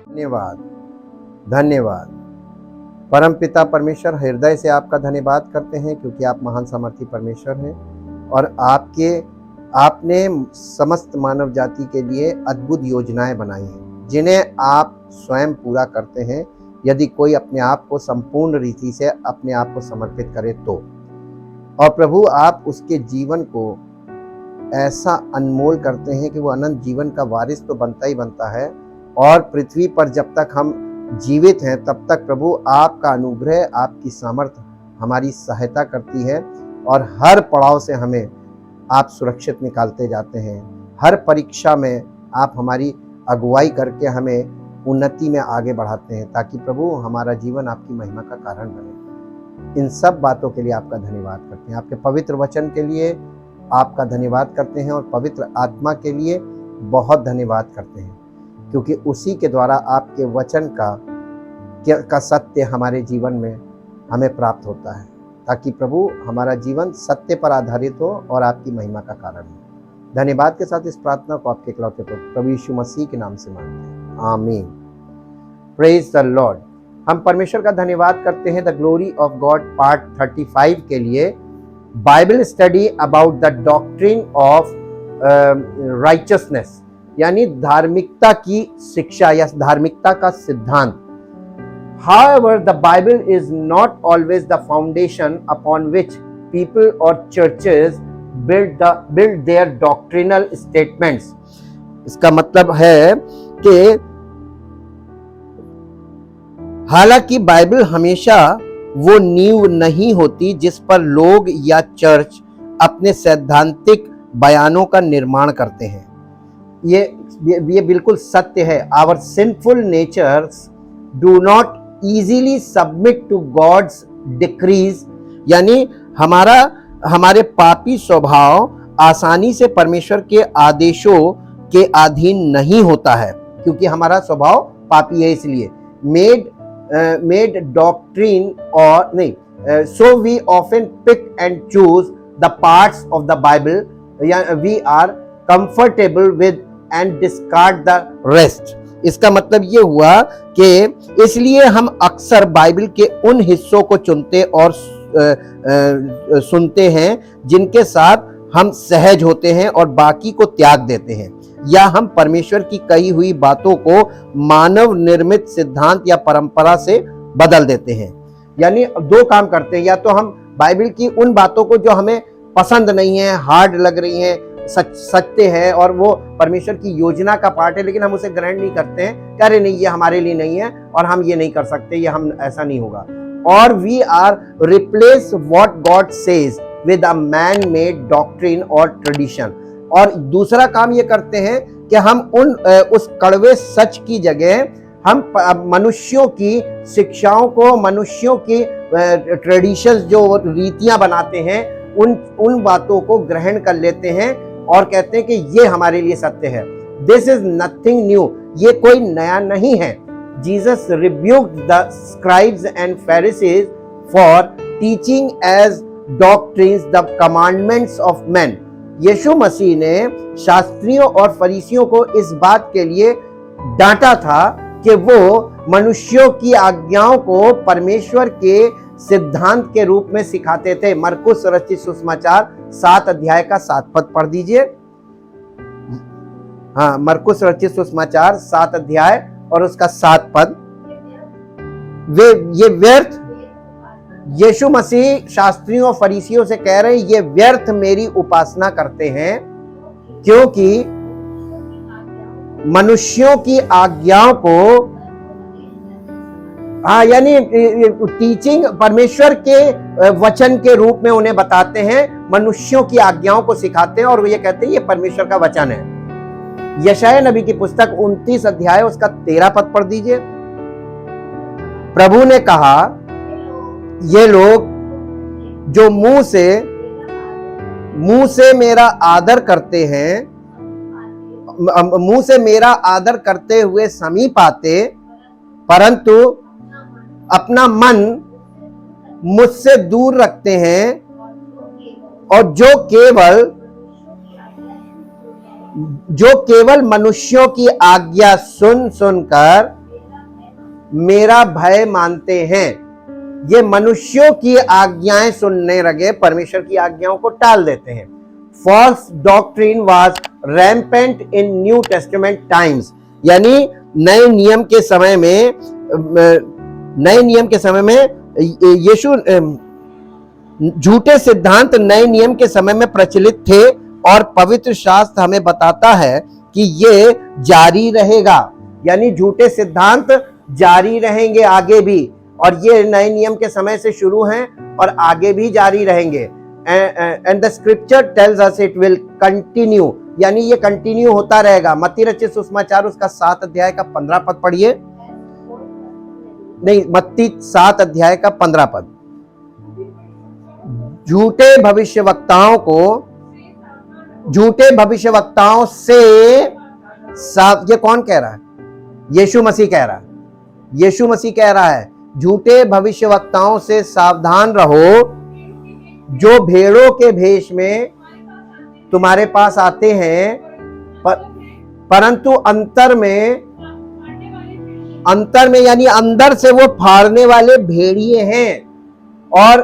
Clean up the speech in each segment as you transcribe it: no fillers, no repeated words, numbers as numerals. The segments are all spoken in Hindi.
धन्यवाद, धन्यवाद। परमपिता परमेश्वर, हृदय से आपका धन्यवाद करते हैं क्योंकि आप महान सामर्थी परमेश्वर हैं और आपने समस्त मानव जाति के लिए अद्भुत योजनाएं बनाई हैं जिन्हें आप स्वयं पूरा करते हैं यदि कोई अपने आप को संपूर्ण रीति से अपने आप को समर्पित करे तो। और प्रभु, आप उसके जीवन को ऐसा अनमोल करते हैं कि वो अनंत जीवन का वारिस तो बनता ही बनता है और पृथ्वी पर जब तक हम जीवित हैं तब तक प्रभु आपका अनुग्रह, आपकी सामर्थ्य हमारी सहायता करती है और हर पड़ाव से हमें आप सुरक्षित निकालते जाते हैं। हर परीक्षा में आप हमारी अगुवाई करके हमें उन्नति में आगे बढ़ाते हैं ताकि प्रभु हमारा जीवन आपकी महिमा का कारण बने। इन सब बातों के लिए आपका धन्यवाद करते हैं। आपके पवित्र वचन के लिए आपका धन्यवाद करते हैं और पवित्र आत्मा के लिए बहुत धन्यवाद करते हैं क्योंकि उसी के द्वारा आपके वचन का सत्य हमारे जीवन में हमें प्राप्त होता है ताकि प्रभु हमारा जीवन सत्य पर आधारित हो और आपकी महिमा का कारण हो। धन्यवाद के साथ इस प्रार्थना को आपके इकलौते प्रभु यीशु मसीह के नाम से मांगते हैं, आमीन। Praise the Lord. हम परमेश्वर का धन्यवाद करते हैं the glory of God part 35 के लिए, Bible study about the doctrine of richness, यानी धार्मिकता की शिक्षा या धार्मिकता का सिद्धांत। However, the Bible is not always the foundation upon which people or churches build their doctrinal statements. इसका मतलब है कि हालांकि बाइबल हमेशा वो नींव नहीं होती जिस पर लोग या चर्च अपने सैद्धांतिक बयानों का निर्माण करते हैं। ये बिल्कुल सत्य है। Our sinful natures do not easily submit to God's decrees, यानी हमारे पापी स्वभाव आसानी से परमेश्वर के आदेशों के अधीन नहीं होता है क्योंकि हमारा स्वभाव पापी है। इसलिए made doctrine और नहीं, so we often pick and choose the parts of the Bible we are comfortable with and discard the rest. इसका मतलब ये हुआ कि इसलिए हम अक्सर बाइबल के उन हिस्सों को चुनते और सुनते हैं जिनके साथ हम सहज होते हैं और बाकी को त्याग देते हैं, या हम परमेश्वर की कही हुई बातों को मानव निर्मित सिद्धांत या परंपरा से बदल देते हैं। यानी दो काम करते हैं, या तो हम बाइबल की उन बातों को जो हमें पसंद नहीं है, हार्ड लग रही हैं, सत्य है और वो परमेश्वर की योजना का पार्ट है, लेकिन हम उसे ग्रहण नहीं करते हैं, अरे नहीं ये हमारे लिए नहीं है और हम ये नहीं कर सकते, ये हम ऐसा नहीं होगा। और we are replace what God says with a man made doctrine और ट्रेडिशन। और दूसरा काम ये करते हैं कि हम उस कड़वे सच की जगह हम मनुष्यों की शिक्षाओं को, मनुष्यों की ट्रेडिशंस जो रीतियां बनाते हैं, उन बातों को ग्रहण कर लेते हैं और कहते हैं कि ये हमारे लिए सत्य है। दिस इज नथिंग न्यू, ये कोई नया नहीं है। Jesus rebuked the scribes and Pharisees for teaching as doctrines the commandments of man. यीशु मसीह ने शास्त्रियों और फरीसियों को इस बात के लिए डांटा था कि वो मनुष्यों की आज्ञाओं को परमेश्वर के सिद्धांत के रूप में सिखाते थे। मरकुस रचित सुसमाचार 7 अध्याय का 7 पद पढ़ दीजिए। हाँ, मरकुस रचित सुसमाचार 7 अध्याय और उसका 7 पद। ये व्यर्थ, यीशु मसीह शास्त्रियों और फरीसियों से कह रहे हैं ये व्यर्थ मेरी उपासना करते हैं क्योंकि मनुष्यों की आज्ञाओं को, हाँ, यानी टीचिंग परमेश्वर के वचन के रूप में उन्हें बताते हैं, मनुष्यों की आज्ञाओं को सिखाते हैं और वो ये कहते हैं ये परमेश्वर का वचन है। यशायाह नबी की पुस्तक 29 अध्याय उसका 13 पद पढ़ दीजिए। प्रभु ने कहा ये लोग जो मुंह से मेरा आदर करते हैं, मुंह से मेरा आदर करते हुए समीप आते, परंतु अपना मन मुझसे दूर रखते हैं, और जो केवल जो केवल मनुष्यों की आज्ञा सुन सुनकर मेरा भय मानते हैं। ये मनुष्यों की आज्ञाएं सुनने लगे, परमेश्वर की आज्ञाओं को टाल देते हैं। False doctrine was rampant in New Testament times, यानी नए नियम के समय में यीशु झूठे सिद्धांत नए नियम के समय में प्रचलित थे, और पवित्र शास्त्र हमें बताता है कि ये जारी रहेगा, यानी झूठे सिद्धांत जारी रहेंगे आगे भी, और ये नए नियम के समय से शुरू हैं और आगे भी जारी रहेंगे। And the scripture tells us it will continue, यानी ये कंटिन्यू होता रहेगा। मत्ती रचित सुसमाचार उसका 7 अध्याय का 15 पद पढ़िए। नहीं, मत्ती 7 अध्याय का 15 पद। झूठे भविष्यवक्ताओं से ये कौन कह रहा है? यीशु मसीह कह रहा है। यीशु मसीह कह रहा है, झूठे भविष्यवक्ताओं से सावधान रहो, जो भेड़ों के भेष में तुम्हारे पास आते हैं, परंतु अंतर में यानी अंदर से वो फाड़ने वाले भेड़िए हैं, और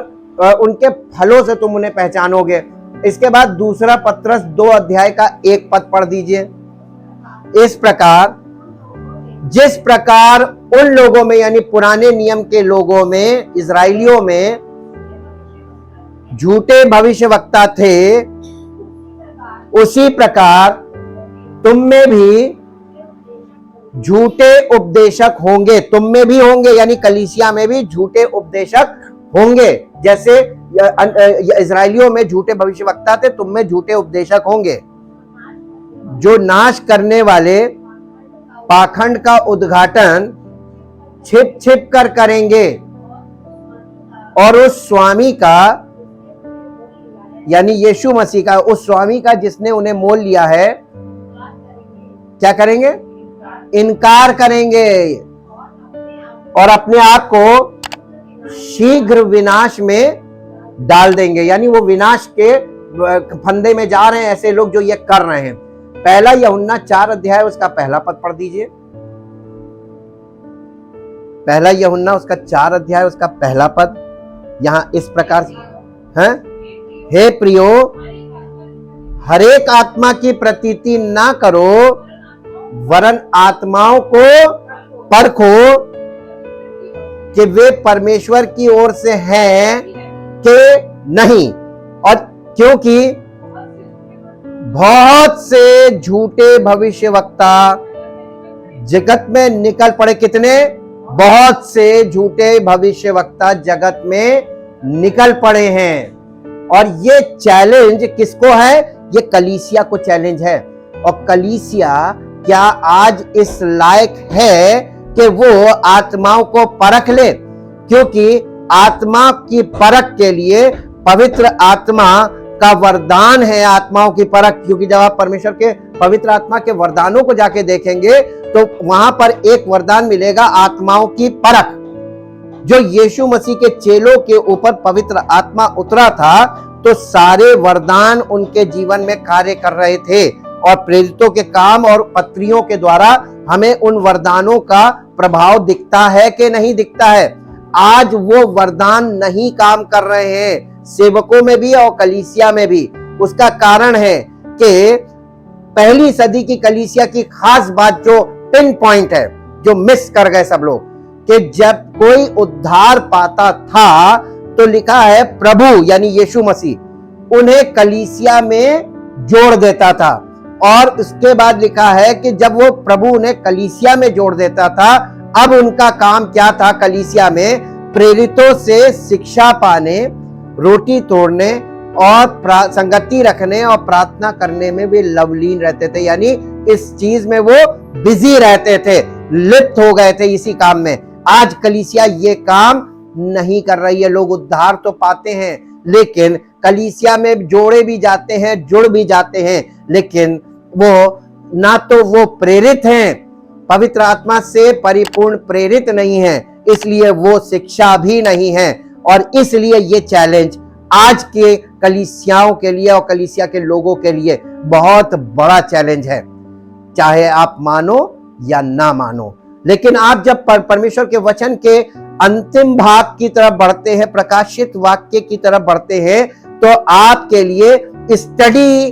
उनके फलों से तुम उन्हें पहचानोगे। इसके बाद दूसरा पत्रस 2 अध्याय का 1 पद पढ़ दीजिए। इस प्रकार जिस प्रकार उन लोगों में, यानी पुराने नियम के लोगों में, इजराइलियों में झूठे भविष्यवक्ता थे, उसी प्रकार तुम में भी झूठे उपदेशक होंगे। तुम में भी होंगे, यानी कलीसिया में भी झूठे उपदेशक होंगे। जैसे इजराइलियों में झूठे भविष्यवक्ता थे, तुम में झूठे उपदेशक होंगे, जो नाश करने वाले पाखंड का उद्घाटन छिप छिप कर करेंगे, और उस स्वामी का, यानी यीशु मसीह का, उस स्वामी का जिसने उन्हें मोल लिया है, क्या करेंगे? इनकार करेंगे, और अपने आप को शीघ्र विनाश में डाल देंगे। यानी वो विनाश के फंदे में जा रहे हैं ऐसे लोग जो ये कर रहे हैं। पहला यूहन्ना 4 अध्याय उसका पहला पद पढ़ दीजिए। पहला यूहन्ना उसका 4 अध्याय उसका पहला पद यहां इस प्रकार है, हे प्रियो, हरेक आत्मा की प्रतीति ना करो, वरन आत्माओं को परखो कि वे परमेश्वर की ओर से हैं कि नहीं, और क्योंकि बहुत से झूठे भविष्यवक्ता जगत में निकल पड़े। कितने? बहुत से झूठे भविष्यवक्ता जगत में निकल पड़े हैं। और ये चैलेंज किसको है? ये कलीसिया को चैलेंज है। और कलीसिया क्या आज इस लायक है कि वो आत्माओं को परख ले? क्योंकि आत्मा की परख के लिए पवित्र आत्मा का वरदान है, आत्माओं की परख। क्योंकि जब आप परमेश्वर के पवित्र आत्मा के वरदानों को जाके देखेंगे तो वहां पर एक वरदान मिलेगा, आत्माओं की परख। जो यीशु मसीह के चेलों के ऊपर पवित्र आत्मा उतरा था तो सारे वरदान उनके जीवन में कार्य कर रहे थे, और प्रेरितों के काम और पत्रियों के द्वारा हमें उन वरदानों का प्रभाव दिखता है कि नहीं दिखता है? आज वो वरदान नहीं काम कर रहे हैं, सेवकों में भी और कलीसिया में भी। उसका कारण है कि पहली सदी की कलीसिया की खास बात जो पिन पॉइंट है, जो मिस कर गए सब लोग, कि जब कोई उद्धार पाता था तो लिखा है प्रभु यानी यीशु मसीह उन्हें कलीसिया में जोड़ देता था। और उसके बाद लिखा है कि जब वो प्रभु उन्हें कलीसिया में जोड़ देता था, अब उनका काम क्या था? कलीसिया में प्रेरितों से शिक्षा पाने, रोटी तोड़ने और संगति रखने और प्रार्थना करने में भी लवलीन रहते थे। यानी इस चीज में वो बिजी रहते थे, लिप्त हो गए थे इसी काम में। आज कलीसिया ये काम नहीं कर रही है। लोग उद्धार तो पाते हैं, लेकिन कलीसिया में जोड़े भी जाते हैं, जुड़ भी जाते हैं, लेकिन वो ना तो वो प्रेरित हैं, पवित्र आत्मा से परिपूर्ण प्रेरित नहीं है, इसलिए वो शिक्षा भी नहीं है। और इसलिए ये चैलेंज आज के कलीसियाओं के लिए और कलीसिया के लोगों के लिए बहुत बड़ा चैलेंज है, चाहे आप मानो या ना मानो। लेकिन आप जब परमेश्वर के वचन के अंतिम भाग की तरफ बढ़ते हैं, प्रकाशित वाक्य की तरफ बढ़ते हैं, तो आपके लिए स्टडी,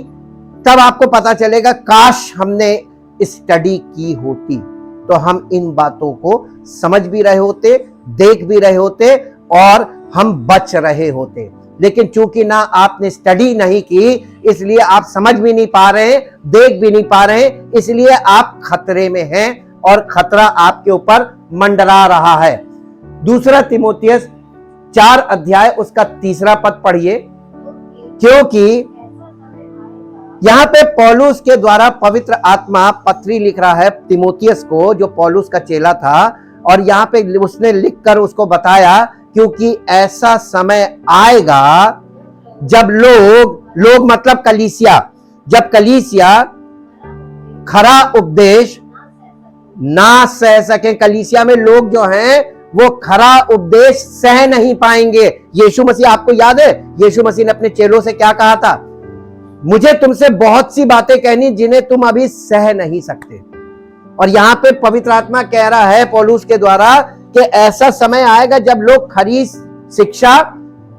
तब आपको पता चलेगा काश हमने स्टडी की होती तो हम इन बातों को समझ भी रहे होते, देख भी रहे होते और हम बच रहे होते। लेकिन चूंकि ना आपने स्टडी नहीं की, इसलिए आप समझ भी नहीं पा रहे, देख भी नहीं पा रहे, इसलिए आप खतरे में हैं और खतरा आपके ऊपर मंडरा रहा है। दूसरा तीमुथियुस 4 अध्याय उसका 3 पद पढ़िए, क्योंकि यहां पे पौलुस के द्वारा पवित्र आत्मा पत्री लिख रहा है तीमुथियुस को, जो पौलुस का चेला था, और यहां पे उसने लिखकर उसको बताया, क्योंकि ऐसा समय आएगा जब लोग मतलब कलीसिया, जब कलीसिया खरा उपदेश ना सह सके, कलीसिया में लोग जो हैं वो खरा उपदेश सह नहीं पाएंगे। यीशु मसीह, आपको याद है यीशु मसीह ने अपने चेलों से क्या कहा था? मुझे तुमसे बहुत सी बातें कहनी जिन्हें तुम अभी सह नहीं सकते। और यहां पे पवित्र आत्मा कह रहा है पौलुस के द्वारा कि ऐसा समय आएगा जब लोग खरी शिक्षा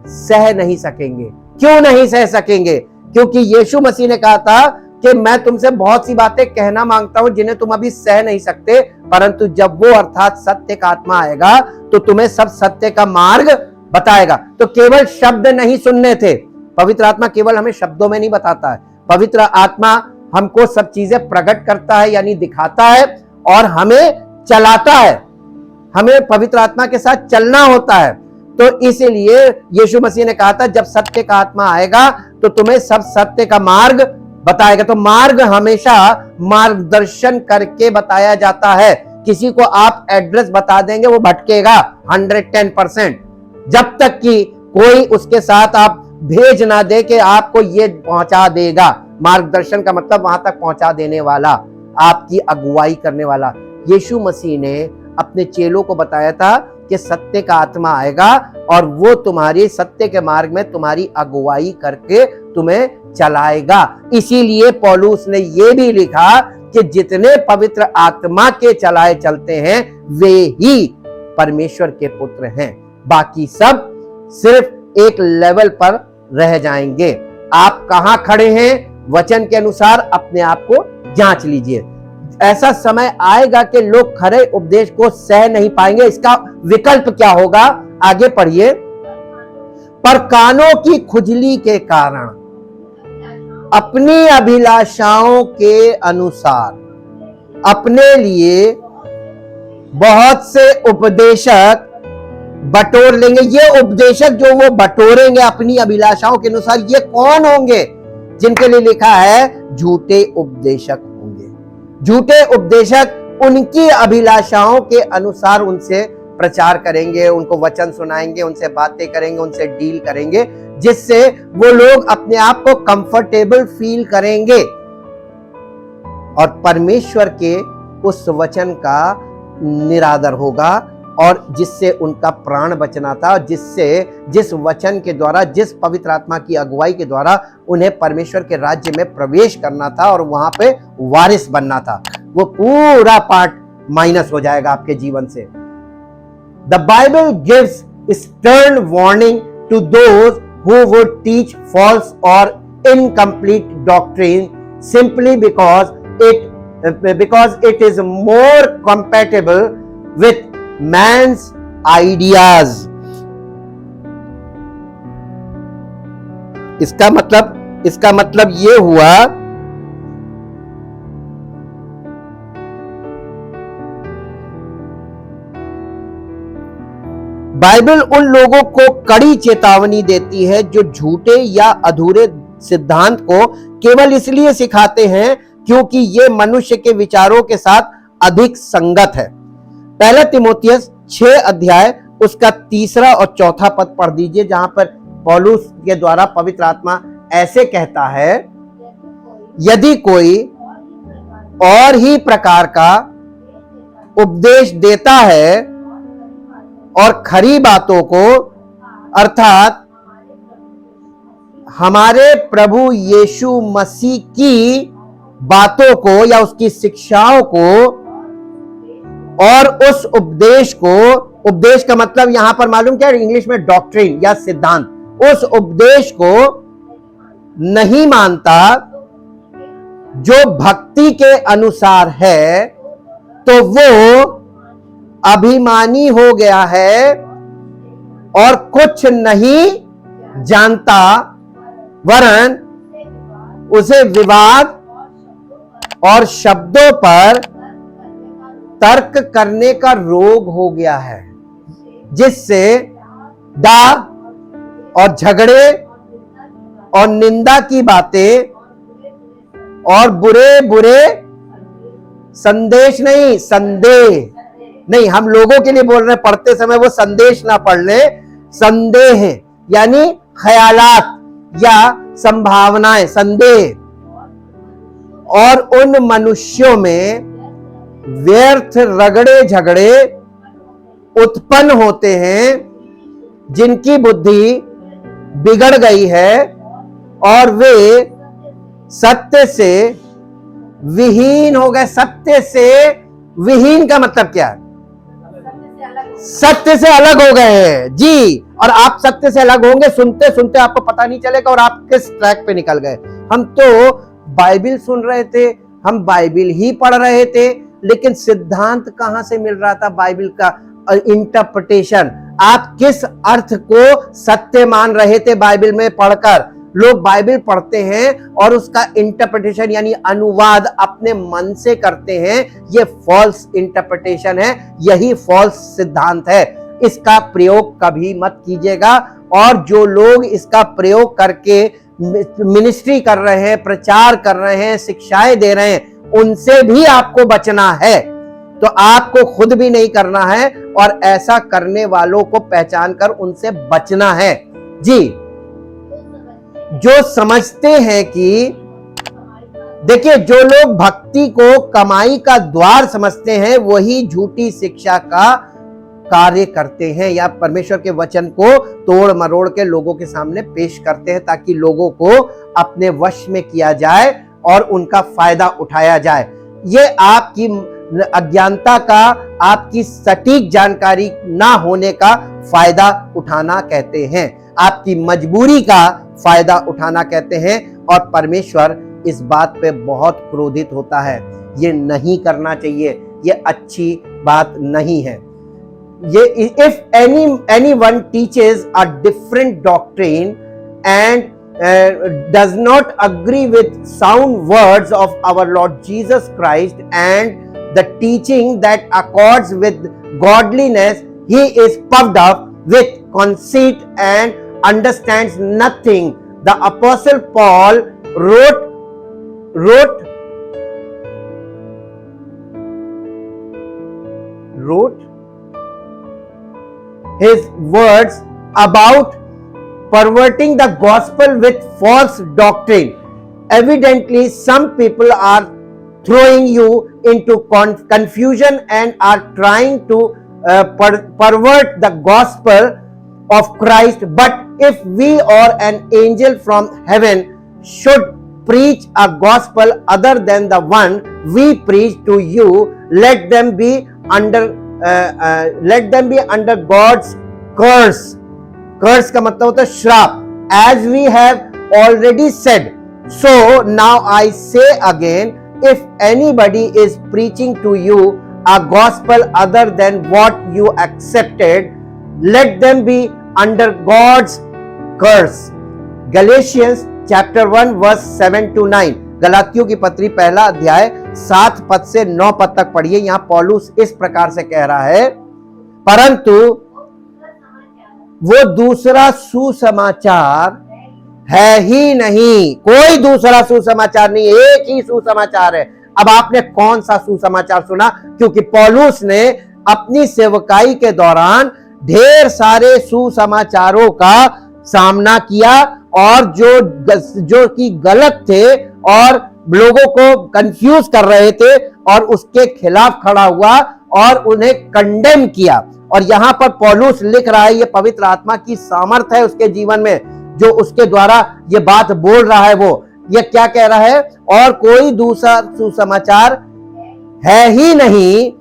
सह नहीं सकेंगे। क्यों नहीं सह सकेंगे? क्योंकि यीशु मसीह ने कहा था कि मैं तुमसे बहुत सी बातें कहना मांगता हूं जिन्हें तुम अभी सह नहीं सकते, परंतु जब वो अर्थात सत्य का आत्मा आएगा तो तुम्हें सब सत्य का मार्ग बताएगा। तो केवल शब्द नहीं सुनने थे, पवित्र आत्मा केवल हमें शब्दों में नहीं बताता है, पवित्र आत्मा हमको सब चीजें प्रकट करता है, यानी दिखाता है और हमें चलाता है। हमें पवित्र आत्मा के साथ चलना होता है। तो इसीलिए यीशु मसीह ने कहा था जब सत्य का आत्मा आएगा तो तुम्हें सब सत्य का मार्ग बताएगा। तो मार्ग हमेशा मार्गदर्शन करके बताया जाता है। किसी को आप एड्रेस बता देंगे वो भटकेगा 110%, जब तक कि कोई उसके साथ आप भेज ना दे कि आपको ये पहुंचा देगा। मार्गदर्शन का मतलब वहां तक पहुंचा देने वाला, आपकी अगुवाई करने वाला। यीशु मसीह ने अपने चेलों को बताया था कि सत्य का आत्मा आएगा और वो तुम्हारी सत्य के मार्ग में तुम्हारी अगुवाई करके तुम्हें चलाएगा। इसीलिए पौलुस ने ये भी लिखा कि जितने पवित्र आत्मा के चलाए चलते हैं वे ही परमेश्वर के पुत्र हैं, बाकी सब सिर्फ एक लेवल पर रह जाएंगे। आप कहां खड़े हैं वचन के अनुसार अपने आप को जांच लीजिए। ऐसा समय आएगा कि लोग खरे उपदेश को सह नहीं पाएंगे। इसका विकल्प क्या होगा? आगे पढ़िए। पर कानों की खुजली के कारण अपनी अभिलाषाओं के अनुसार अपने लिए बहुत से उपदेशक बटोर लेंगे। ये उपदेशक जो वो बटोरेंगे अपनी अभिलाषाओं के अनुसार, ये कौन होंगे? जिनके लिए लिखा है झूठे उपदेशक होंगे। झूठे उपदेशक उनकी अभिलाषाओं के अनुसार उनसे प्रचार करेंगे, उनको वचन सुनाएंगे, उनसे बातें करेंगे, उनसे डील करेंगे, जिससे वो लोग अपने आप को कंफर्टेबल फील करेंगे और परमेश्वर के उस वचन का निरादर होगा और जिससे उनका प्राण बचना था, जिस वचन के द्वारा, जिस पवित्र आत्मा की अगुवाई के द्वारा उन्हें परमेश्वर के राज्य में प्रवेश करना था और वहां पे वारिस बनना था, वो पूरा पार्ट माइनस हो जाएगा आपके जीवन से। The Bible gives stern warning to those who would teach false or incomplete doctrine simply because it is more compatible with man's ideas. इसका मतलब ये हुआ बाइबल उन लोगों को कड़ी चेतावनी देती है जो झूठे या अधूरे सिद्धांत को केवल इसलिए सिखाते हैं क्योंकि ये मनुष्य के विचारों के साथ अधिक संगत है। पहला तीमुथियुस 6 अध्याय उसका 3 और 4 पद पढ़ दीजिए, जहां पर पौलुस के द्वारा पवित्र आत्मा ऐसे कहता है, यदि कोई और ही प्रकार का उपदेश देता है और खरी बातों को अर्थात हमारे प्रभु यीशु मसीह की बातों को या उसकी शिक्षाओं को और उस उपदेश को, उपदेश का मतलब यहां पर मालूम क्या है, इंग्लिश में डॉक्ट्रिन या सिद्धांत, उस उपदेश को नहीं मानता जो भक्ति के अनुसार है, तो वो अभिमानी हो गया है और कुछ नहीं जानता, वरन उसे विवाद और शब्दों पर तर्क करने का रोग हो गया है, जिससे दाव और झगड़े और निंदा की बातें और बुरे बुरे संदेश नहीं, संदेह नहीं, हम लोगों के लिए बोल रहे हैं, पढ़ते समय वो संदेश ना पढ़ ले, संदेह यानी ख्यालात या संभावनाएं, संदेह, और उन मनुष्यों में व्यर्थ रगड़े झगड़े उत्पन्न होते हैं जिनकी बुद्धि बिगड़ गई है और वे सत्य से विहीन हो गए। सत्य से विहीन का मतलब क्या है? सत्य से अलग हो गए हैं जी। और आप सत्य से अलग होंगे, सुनते सुनते आपको पता नहीं चलेगा और आप किस ट्रैक पे निकल गए। हम तो बाइबिल सुन रहे थे, हम बाइबिल ही पढ़ रहे थे, लेकिन सिद्धांत कहां से मिल रहा था? बाइबिल का इंटरप्रिटेशन। आप किस अर्थ को सत्य मान रहे थे बाइबिल में पढ़कर? लोग बाइबिल पढ़ते हैं और उसका इंटरप्रिटेशन यानी अनुवाद अपने मन से करते हैं। ये फॉल्स इंटरप्रिटेशन है, यही फॉल्स सिद्धांत है। इसका प्रयोग कभी मत कीजिएगा। और जो लोग इसका प्रयोग करके मिनिस्ट्री कर रहे हैं, प्रचार कर रहे हैं, शिक्षाएं दे रहे हैं, उनसे भी आपको बचना है। तो आपको खुद भी नहीं करना है और ऐसा करने वालों को पहचान कर उनसे बचना है जी। जो समझते हैं कि देखिए, जो लोग भक्ति को कमाई का द्वार समझते हैं वही झूठी शिक्षा का कार्य करते हैं या परमेश्वर के वचन को तोड़ मरोड़ के लोगों के सामने पेश करते हैं ताकि लोगों को अपने वश में किया जाए और उनका फायदा उठाया जाए। ये आपकी अज्ञानता का, आपकी सटीक जानकारी ना होने का फायदा उठाना कहते हैं, आपकी मजबूरी का फायदा उठाना कहते हैं। और परमेश्वर इस बात पे बहुत क्रोधित होता है। ये नहीं करना चाहिए, ये अच्छी बात नहीं है। ये if anyone teaches a different doctrine and does not agree with sound words of our Lord Jesus Christ and the teaching that accords with godliness, he is puffed up with conceit and understands nothing. The Apostle Paul wrote his words about perverting the gospel with false doctrine. Evidently, some people are throwing you into confusion and are trying to pervert the gospel of Christ. But if we or an angel from heaven should preach a gospel other than the one we preach to you, let them be under God's curse. Curse का मतलब होता है श्राप. As we have already said, so now I say again, if anybody is preaching to you a gospel other than what you accepted, let them be under God's curse. Galatians chapter 1 verse 7 to 9. गलातियों की पत्री पहला अध्याय 7 पद से 9 पद तक पढ़िए। यहां पौलुस इस प्रकार से कह रहा है, परंतु वो दूसरा सुसमाचार है ही नहीं। कोई दूसरा सुसमाचार नहीं, एक ही सुसमाचार है। अब आपने कौन सा सुसमाचार सुना? क्योंकि पौलुस ने अपनी सेवकाई के दौरान ढेर सारे सुसमाचारों का सामना किया और जो कि गलत थे और लोगों को कंफ्यूज कर रहे थे, और उसके खिलाफ खड़ा हुआ और उन्हें कंडेम किया। और यहां पर पौलुस लिख रहा है, ये पवित्र आत्मा की सामर्थ है उसके जीवन में, जो उसके द्वारा ये बात बोल रहा है, वो ये क्या कह रहा है, और कोई दूसरा सुसमाचार है ही नहीं,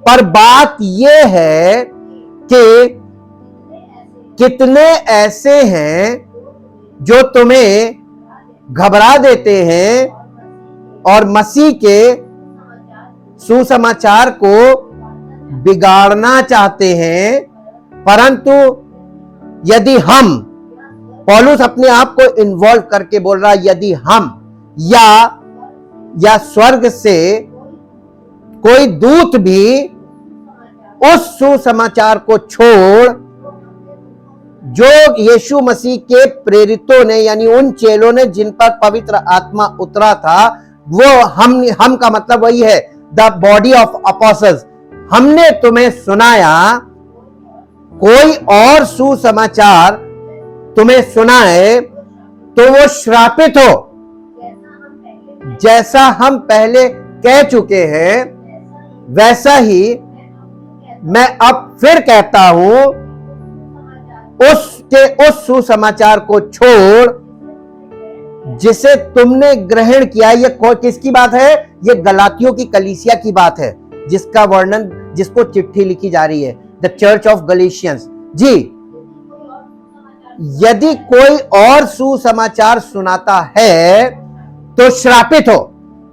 पर बात ये है कि कितने ऐसे हैं जो तुम्हें घबरा देते हैं और मसीह के सुसमाचार को बिगाड़ना चाहते हैं। परंतु यदि हम, पौलुस अपने आप को इन्वॉल्व करके बोल रहा है, यदि हम या स्वर्ग से कोई दूत भी उस सुसमाचार को छोड़ जो यीशु मसीह के प्रेरितों ने, यानी उन चेलों ने जिन पर पवित्र आत्मा उतरा था, वो हम का मतलब वही है, द बॉडी ऑफ अपोस्टल्स, हमने तुम्हें सुनाया, कोई और सुसमाचार तुम्हें सुनाए तो वो श्रापित हो। जैसा हम पहले कह चुके हैं वैसा ही मैं अब फिर कहता हूं, उस सुसमाचार को छोड़ जिसे तुमने ग्रहण किया। ये किसकी बात है? ये गलातियों की कलीसिया की बात है, जिसका वर्णन, जिसको चिट्ठी लिखी जा रही है, द चर्च ऑफ गलेशियंस। जी, यदि कोई और सुसमाचार सुनाता है तो श्रापित हो,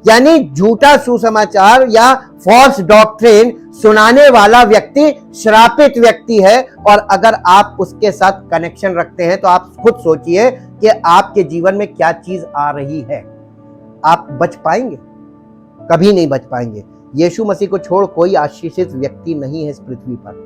यानी झूठा सुसमाचार या फॉल्स डॉक्ट्रिन सुनाने वाला व्यक्ति श्रापित व्यक्ति है। और अगर आप उसके साथ कनेक्शन रखते हैं तो आप खुद सोचिए कि आपके जीवन में क्या चीज आ रही है। आप बच पाएंगे? कभी नहीं बच पाएंगे। यीशु मसीह को छोड़ कोई आशीषित व्यक्ति नहीं है इस पृथ्वी पर।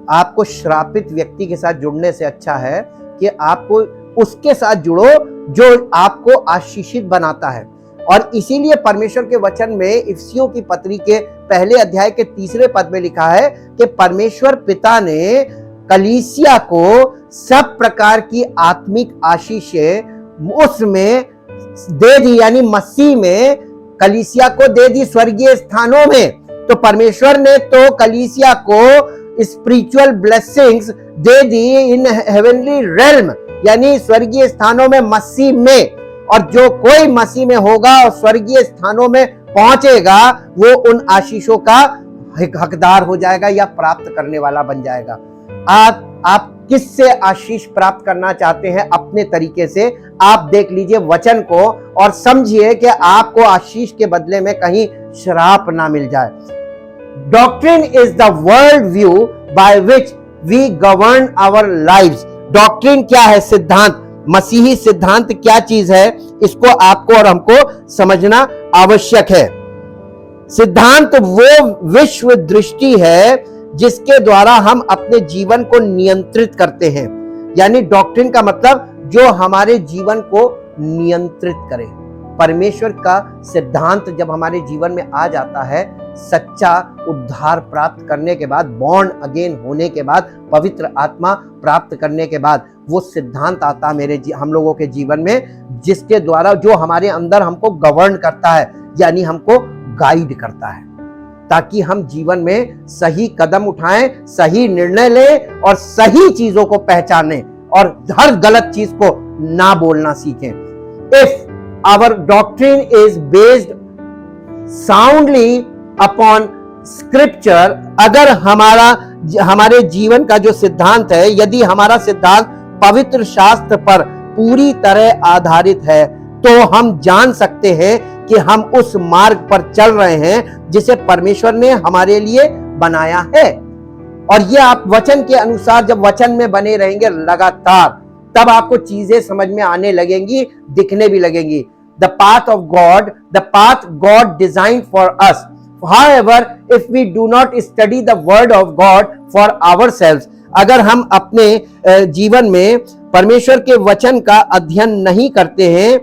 आपको श्रापित व्यक्ति के साथ जुड़ने से अच्छा है कि आपको उसके साथ जुड़ो जो आपको आशीषित बनाता है। और इसीलिए परमेश्वर के वचन में इफिसियों की पत्री के पहले अध्याय के 3 पद में लिखा है कि परमेश्वर पिता ने कलीसिया को सब प्रकार की आत्मिक आशीषें उसमें दे दी, यानी मसीह में कलीसिया को दे दी स्वर्गीय स्थानों में। तो परमेश्वर ने तो कलीसिया को स्पिरिचुअल ब्लेसिंग्स दे दी इन हेवनली रेल्म, यानी स्वर्गीय स्थानों में मसीह में। और जो कोई मसीह में होगा और स्वर्गीय स्थानों में पहुंचेगा वो उन आशीषों का हकदार हो जाएगा या प्राप्त करने वाला बन जाएगा। आप किससे आशीष प्राप्त करना चाहते हैं? अपने तरीके से आप देख लीजिए वचन को और समझिए कि आपको आशीष के बदले में कहीं श्राप ना मिल जाए। Doctrine is the world view by which we govern our lives. Doctrine क्या है? सिद्धांत, मसीही सिद्धांत क्या चीज है, इसको आपको और हमको समझना आवश्यक है। सिद्धांत वो विश्व दृष्टि है जिसके द्वारा हम अपने जीवन को नियंत्रित करते हैं। यानी डॉक्ट्रिन का मतलब जो हमारे जीवन को नियंत्रित करे। परमेश्वर का सिद्धांत जब हमारे जीवन में आ जाता है, सच्चा उद्धार प्राप्त करने के बाद, बॉर्न अगेन होने के बाद, पवित्र आत्मा प्राप्त करने के बाद, वो सिद्धांत आता हम लोगों के जीवन में, जिसके द्वारा जो हमारे अंदर हमको गवर्न करता है, यानी हमको गाइड करता है, ताकि हम जीवन में सही कदम उठाएं, सही निर्णय लें और सही चीजों को पहचानें और हर गलत चीज को ना बोलना सीखें। If our doctrine is based soundly upon scripture, अगर हमारे जीवन का जो सिद्धांत है, यदि हमारा सिद्धांत पवित्र शास्त्र पर पूरी तरह आधारित है, तो हम जान सकते हैं कि हम उस मार्ग पर चल रहे हैं जिसे परमेश्वर ने हमारे लिए बनाया है। और ये आप वचन के अनुसार जब वचन में बने रहेंगे लगातार, तब आपको चीजें समझ में आने लगेंगी, दिखने भी लगेंगी। The path of God, the path God design for us. However, if we do not study the word of God for ourselves, अगर हम अपने जीवन में परमेश्वर के वचन का अध्ययन नहीं करते हैं,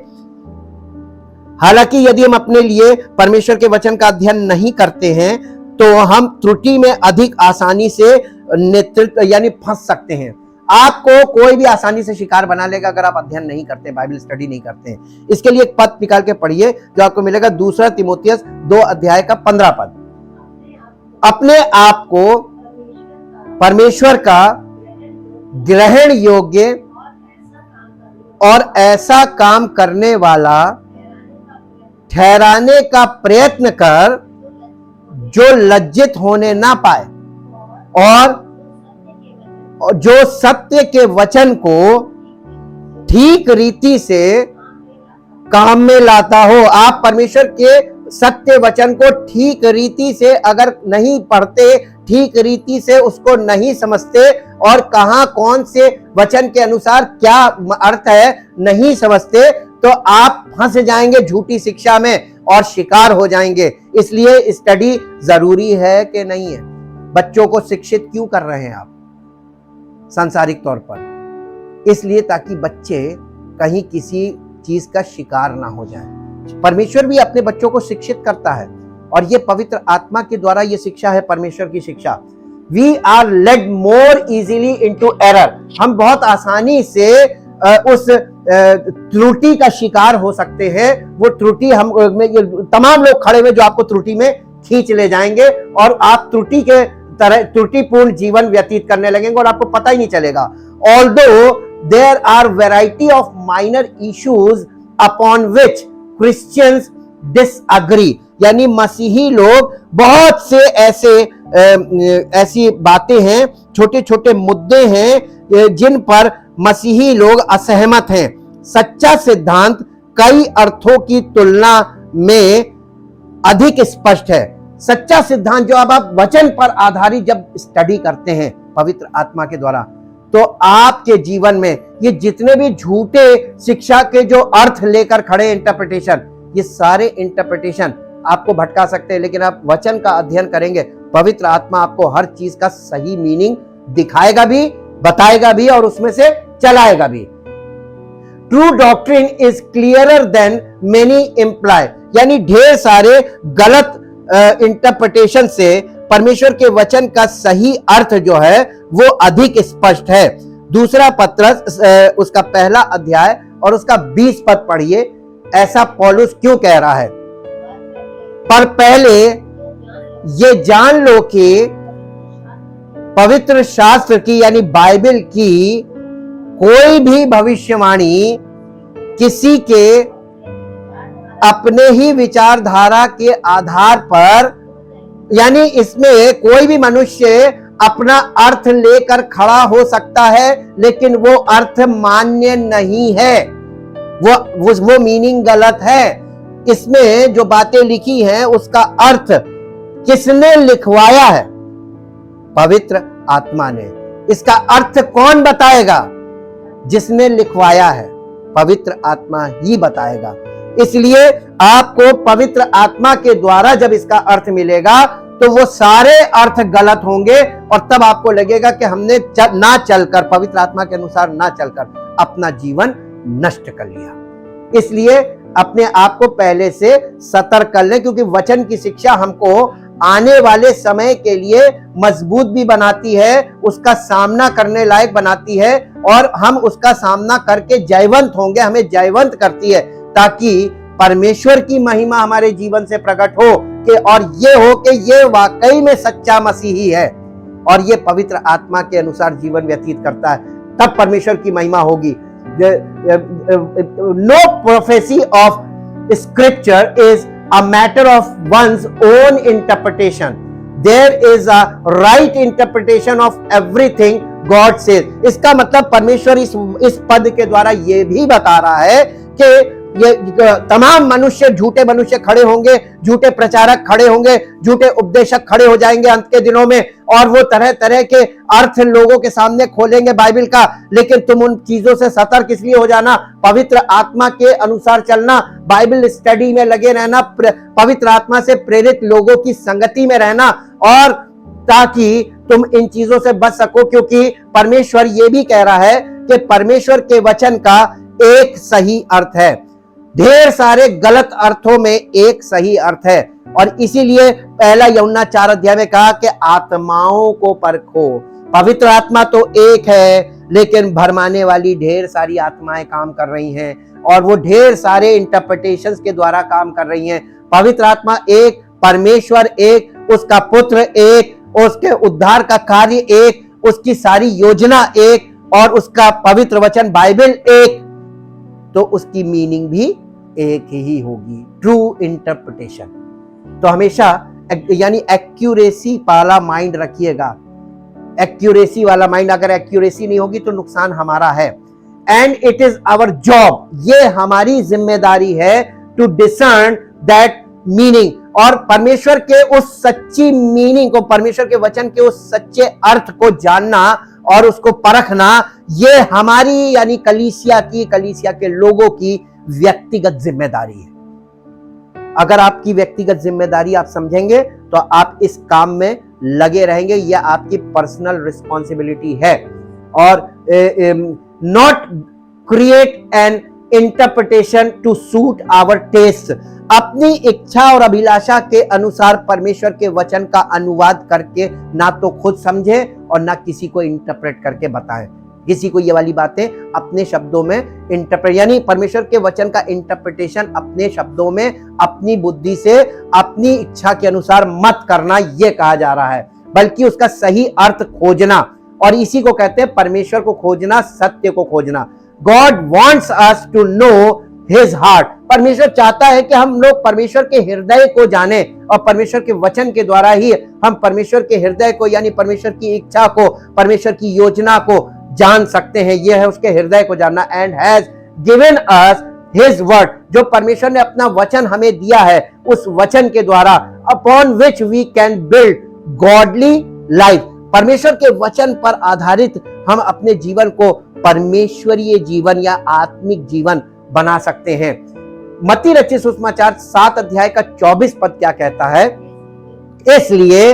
हालांकि यदि हम अपने लिए परमेश्वर के वचन का अध्ययन नहीं करते हैं तो हम त्रुटि में अधिक आसानी से नेतृत्व यानी फंस सकते हैं। आपको कोई भी आसानी से शिकार बना लेगा अगर आप अध्ययन नहीं करते, बाइबल स्टडी नहीं करते हैं। इसके लिए एक पद निकाल के पढ़िए जो आपको मिलेगा 2 तीमुथियुस 2 अध्याय का 15 पद। अपने आप को परमेश्वर का ग्रहण योग्य और ऐसा काम करने वाला ठहराने का प्रयत्न कर जो लज्जित होने ना पाए और जो सत्य के वचन को ठीक रीति से काम में लाता हो। आप परमेश्वर के सत्य वचन को ठीक रीति से अगर नहीं पढ़ते, ठीक रीति से उसको नहीं समझते और कहां कौन से वचन के अनुसार क्या अर्थ है नहीं समझते, तो आप फंस जाएंगे झूठी शिक्षा में और शिकार हो जाएंगे। इसलिए स्टडी जरूरी है कि नहीं है? बच्चों को शिक्षित क्यों कर रहे हैं आप सांसारिक तौर पर? इसलिए ताकि बच्चे कहीं किसी चीज का शिकार ना हो जाए। परमेश्वर भी अपने बच्चों को शिक्षित करता है और ये पवित्र आत्मा के द्वारा ये शिक्षा है, परमेश्वर की शिक्षा। We are led more easily into error. हम बहुत आसानी से उस त्रुटि का शिकार हो सकते हैं। वो त्रुटि हम तमाम लोग खड़े हुए जो आपको त्रुटि में खींच ले जाएंगे और आप त्रुटि के तरह त्रुटिपूर्ण जीवन व्यतीत करने लगेंगे और आपको पता ही नहीं चलेगा। Although there are variety of minor issues upon which Christians disagree, यानी मसीही लोग बहुत से ऐसी बातें हैं, छोटे छोटे मुद्दे हैं जिन पर मसीही लोग असहमत हैं। सच्चा सिद्धांत कई अर्थों की तुलना में अधिक स्पष्ट है। सच्चा सिद्धांत जो अब आप वचन पर आधारित जब स्टडी करते हैं पवित्र आत्मा के द्वारा, तो आपके जीवन में ये जितने भी झूठे शिक्षा के जो अर्थ लेकर खड़े इंटरप्रिटेशन, ये सारे इंटरप्रिटेशन आपको भटका सकते हैं। लेकिन आप वचन का अध्ययन करेंगे, पवित्र आत्मा आपको हर चीज का सही मीनिंग दिखाएगा भी, बताएगा भी और उसमें से चलाएगा भी। True doctrine is clearer than many imply, यानी ढेर सारे गलत इंटरप्रिटेशन से परमेश्वर के वचन का सही अर्थ जो है वो अधिक स्पष्ट है। दूसरा पत्रस उसका पहला अध्याय और उसका 20 पद पढ़िए। ऐसा पौलुस क्यों कह रहा है? पर पहले ये जान लो कि पवित्र शास्त्र की यानी बाइबल की कोई भी भविष्यवाणी किसी के अपने ही विचारधारा के आधार पर, यानी इसमें कोई भी मनुष्य अपना अर्थ लेकर खड़ा हो सकता है लेकिन वो अर्थ मान्य नहीं है, वो मीनिंग गलत है। इसमें जो बातें लिखी हैं उसका अर्थ किसने लिखवाया है? पवित्र आत्मा ने। इसका अर्थ कौन बताएगा? जिसने लिखवाया है, पवित्र आत्मा ही बताएगा। इसलिए आपको पवित्र आत्मा के द्वारा जब इसका अर्थ मिलेगा तो वो सारे अर्थ गलत होंगे और तब आपको लगेगा कि हमने ना चलकर, पवित्र आत्मा के अनुसार ना चलकर अपना जीवन नष्ट कर लिया। इसलिए अपने आप को पहले से सतर्क कर लें, क्योंकि वचन की शिक्षा हमको आने वाले समय के लिए मजबूत भी बनाती है, उसका सामना करने लायक बनाती है और हम उसका सामना करके जयवंत होंगे, हमें जयवंत करती है, ताकि परमेश्वर की महिमा हमारे जीवन से प्रकट हो कि और ये हो कि ये वाकई में सच्चा मसीही है और ये पवित्र आत्मा के अनुसार जीवन व्यतीत करता है, तब परमेश्वर की महिमा होगी। No prophecy of scripture is a matter of one's own interpretation. There is a right interpretation of everything God says. इसका मतलब परमेश्वर इस पद के द्वारा ये भी बता रहा है कि ये तमाम मनुष्य, झूठे मनुष्य खड़े होंगे, झूठे प्रचारक खड़े होंगे, झूठे उपदेशक खड़े हो जाएंगे अंत के दिनों में और वो तरह तरह के अर्थ लोगों के सामने खोलेंगे बाइबल का। लेकिन तुम उन चीजों से सतर्क इसलिए हो जाना, पवित्र आत्मा के अनुसार चलना, बाइबल स्टडी में लगे रहना, पवित्र आत्मा से प्रेरित लोगों की संगति में रहना, और ताकि तुम इन चीजों से बच सको। क्योंकि परमेश्वर ये भी कह रहा है कि परमेश्वर के वचन का एक सही अर्थ है, ढेर सारे गलत अर्थों में एक सही अर्थ है। और इसीलिए पहला यूहन्ना 4 अध्याय में कहा कि आत्माओं को परखो। पवित्र आत्मा तो एक है, लेकिन भरमाने वाली ढेर सारी आत्माएं काम कर रही हैं और वो ढेर सारे इंटरप्रिटेशंस के द्वारा काम कर रही हैं। पवित्र आत्मा एक, परमेश्वर एक, उसका पुत्र एक, उसके उद्धार का कार्य एक, उसकी सारी योजना एक और उसका पवित्र वचन बाइबल एक। तो उसकी मीनिंग भी एक ही होगी, ट्रू इंटरप्रिटेशन। तो हमेशा यानी एक्यूरेसी वाला माइंड रखिएगा, एक्यूरेसी वाला माइंड। अगर एक्यूरेसी नहीं होगी तो नुकसान हमारा है। And it is our job, ये हमारी जिम्मेदारी है टू डिसर्न दैट मीनिंग, और परमेश्वर के उस सच्ची मीनिंग को, परमेश्वर के वचन के उस सच्चे अर्थ को जानना और उसको परखना, ये हमारी यानी कलीसिया के लोगों की व्यक्तिगत जिम्मेदारी है। अगर आपकी व्यक्तिगत जिम्मेदारी आप समझेंगे तो आप इस काम में लगे रहेंगे, यह आपकी पर्सनल रिस्पॉन्सिबिलिटी है। और not create an interpretation to suit our taste, अपनी इच्छा और अभिलाषा के अनुसार परमेश्वर के वचन का अनुवाद करके ना तो खुद समझे और ना किसी को इंटरप्रेट करके बताएं। किसी को ये वाली बातें अपने शब्दों में इंटरप्रेट, यानी परमेश्वर के वचन का इंटरप्रिटेशन अपने शब्दों में, अपनी बुद्धि से, अपनी इच्छा के अनुसार मत करना, यह कहा जा रहा है, बल्कि उसका सही अर्थ खोजना। और इसी को कहते हैं परमेश्वर को खोजना, सत्य को खोजना। God wants us to know his heart, परमेश्वर चाहता है कि हम लोग परमेश्वर के हृदय को जाने, और परमेश्वर के वचन के द्वारा ही हम परमेश्वर के हृदय को, यानी परमेश्वर की इच्छा को, परमेश्वर की योजना को जान सकते हैं। यह है उसके हृदय को जानना। And has given us his word, जो परमेश्वर ने अपना वचन हमें दिया है, उस वचन के द्वारा upon which we can build godly life, परमेश्वर के वचन पर आधारित हम अपने जीवन को परमेश्वरीय जीवन या आत्मिक जीवन बना सकते हैं। मत्ती रचित सुसमाचार 7 अध्याय का 24 पद क्या कहता है? इसलिए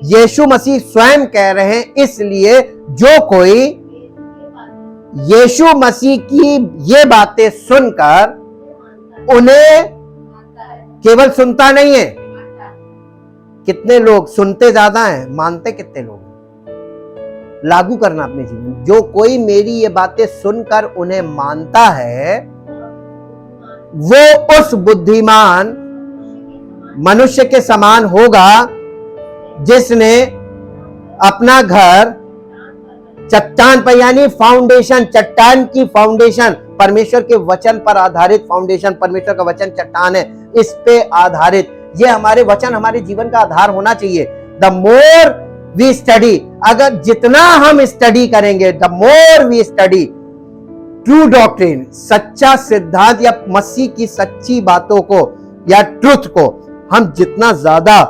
यीशु मसीह स्वयं कह रहे हैं, इसलिए जो कोई यीशु मसीह की ये बातें सुनकर उन्हें केवल सुनता नहीं है, कितने लोग सुनते ज्यादा हैं, मानते कितने लोग, लागू करना अपने जीवन। जो कोई मेरी ये बातें सुनकर उन्हें मानता है, वो उस बुद्धिमान मनुष्य के समान होगा जिसने अपना घर चट्टान पर, यानी फाउंडेशन, चट्टान की फाउंडेशन, परमेश्वर के वचन पर आधारित फाउंडेशन, परमेश्वर का वचन चट्टान है, इस पे आधारित। ये हमारे वचन हमारे जीवन का आधार होना चाहिए। द मोर वी स्टडी, अगर जितना हम स्टडी करेंगे, the more we study true doctrine, सच्चा सिद्धांत या मसीह की सच्ची बातों को या ट्रुथ को हम जितना ज्यादा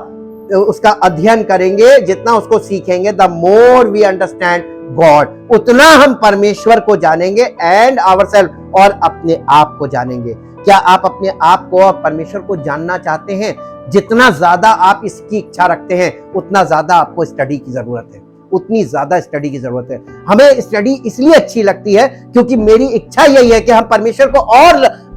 उसका अध्ययन करेंगे, जितना उसको सीखेंगे, the more we understand God, उतना हम परमेश्वर को जानेंगे एंड आवरसेल्फ, और अपने आप को जानेंगे। क्या आप अपने आप को और परमेश्वर को जानना चाहते हैं? जितना ज्यादा आप इसकी इच्छा रखते हैं, उतना ज्यादा आपको स्टडी की जरूरत है, उतनी ज्यादा स्टडी की जरूरत है। हमें स्टडी इसलिए अच्छी लगती है क्योंकि मेरी इच्छा यही है कि हम परमेश्वर को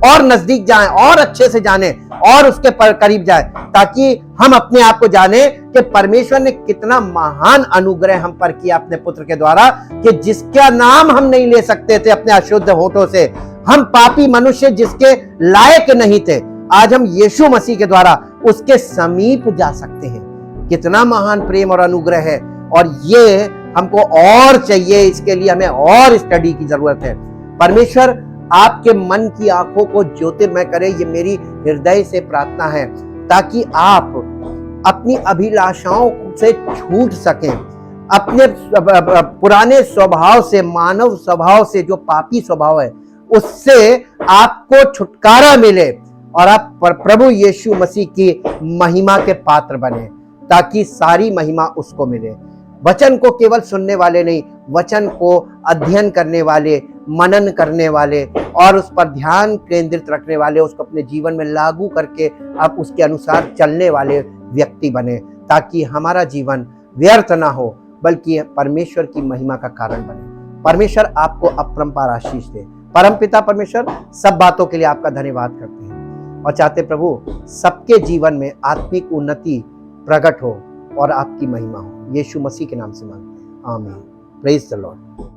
और नजदीक जाएं, और अच्छे से जानें, और उसके करीब जाएं, ताकि हम अपने आप को जानें कि परमेश्वर ने कितना महान अनुग्रह हम पर किया अपने पुत्र के द्वारा, कि जिसका नाम हम नहीं ले सकते थे अपने अशुद्ध होठों से, हम पापी मनुष्य जिसके लायक नहीं थे, आज हम यीशु मसीह के द्वारा उसके समीप जा सकते हैं। कितना महान प्रेम और अनुग्रह है, और ये हमको और चाहिए, इसके लिए हमें और स्टडी की जरूरत है। परमेश्वर आपके मन की आंखों को ज्योतिर्मय करे, ये मेरी हृदय से प्रार्थना है, ताकि आप अपनी अभिलाषाओं से छूट सकें, अपने पुराने स्वभाव से, मानव स्वभाव से, जो पापी स्वभाव है, उससे आपको छुटकारा मिले, और आप प्रभु यीशु मसीह की महिमा के पात्र बने, ताकि सारी महिमा उसको मिले। वचन को केवल सुनने वाले नहीं, वचन को अध्ययन करने वाले, मनन करने वाले, और उस पर ध्यान केंद्रित रखने वाले, उसको अपने जीवन में लागू करके आप उसके अनुसार चलने वाले व्यक्ति बने, ताकि हमारा जीवन व्यर्थ ना हो, बल्कि परमेश्वर की महिमा का कारण बने। परमेश्वर आपको अपरंपार आशीष दे। परमपिता परमेश्वर, सब बातों के लिए आपका धन्यवाद करते हैं, और चाहते प्रभु सबके जीवन में आत्मिक उन्नति प्रकट हो और आपकी महिमा हो। यीशु मसीह के नाम से मांगते हैं, आमीन। Praise the Lord.